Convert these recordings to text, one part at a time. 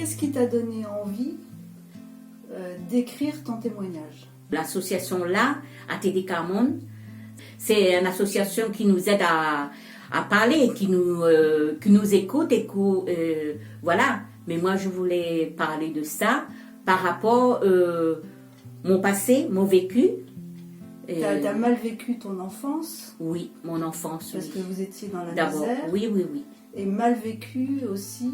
qu'est-ce qui t'a donné envie d'écrire ton témoignage? L'association là, ATD Carmonde, c'est une association qui nous aide à parler, qui nous écoute et voilà. Mais moi, je voulais parler de ça par rapport mon passé, mon vécu. T'as mal vécu ton enfance? Oui, mon enfance. Parce oui. que vous étiez dans la D'abord, misère. oui. Et mal vécu aussi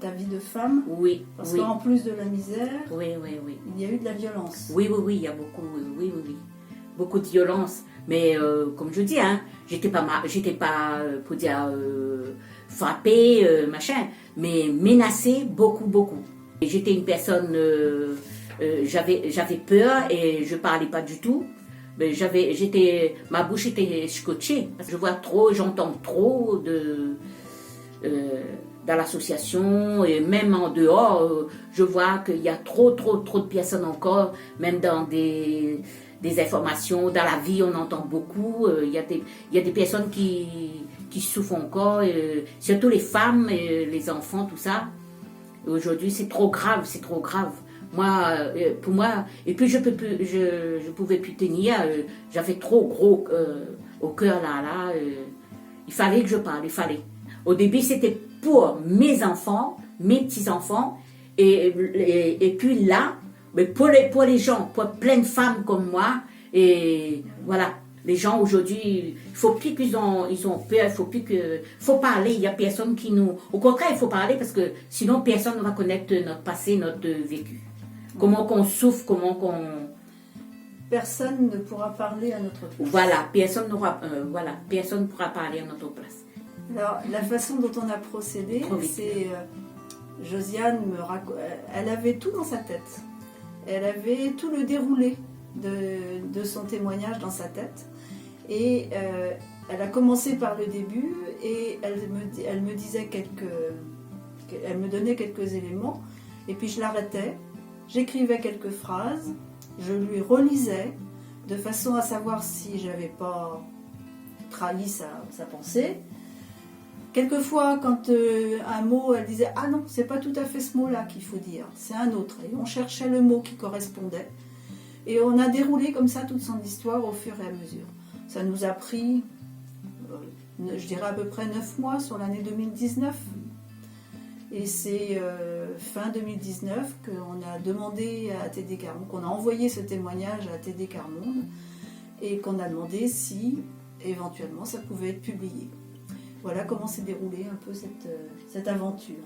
ta vie de femme? Oui. Parce oui. qu'en plus de la misère, Oui. il y a eu de la violence. Oui, il y a beaucoup, oui. Beaucoup de violence. Mais comme je dis, hein, j'étais pas, pour dire, frappée, machin, mais menacée beaucoup. Et j'étais une personne, j'avais peur et je parlais pas du tout. Mais ma bouche était scotchée. Je vois trop, j'entends trop dans l'association et même en dehors, je vois qu'il y a trop de personnes encore, même dans des informations, dans la vie on entend beaucoup, il y a des personnes qui souffrent encore, surtout les femmes, les enfants, tout ça. Aujourd'hui c'est trop grave. Moi, pour moi, et puis je pouvais plus tenir, j'avais trop gros au cœur là, il fallait que je parle, il fallait. Au début c'était pour mes enfants, mes petits-enfants, et puis là, mais pour les gens, pour plein de femmes comme moi, et voilà, les gens aujourd'hui, il faut plus qu'ils ont peur, faut parler, il y a personne qui nous, au contraire il faut parler parce que sinon personne ne va connaître notre passé, notre vécu. Comment qu'on souffre, Personne ne pourra parler à notre place. Voilà, personne ne pourra parler à notre place. Alors, la façon dont on a procédé, c'est Josiane elle avait tout dans sa tête. Elle avait tout le déroulé de son témoignage dans sa tête. Et elle a commencé par le début et elle me donnait quelques éléments. Et puis je l'arrêtais, j'écrivais quelques phrases, je lui relisais de façon à savoir si j'avais pas trahi sa pensée. Quelquefois, quand un mot, elle disait « Ah non, c'est pas tout à fait ce mot-là qu'il faut dire, c'est un autre. » Et on cherchait le mot qui correspondait. Et on a déroulé comme ça toute son histoire au fur et à mesure. Ça nous a pris, je dirais à peu près 9 mois sur l'année 2019. Et c'est fin 2019 qu'on a demandé à ATD Carmonde, qu'on a envoyé ce témoignage à ATD Carmonde et qu'on a demandé si éventuellement ça pouvait être publié. Voilà comment s'est déroulée un peu cette aventure.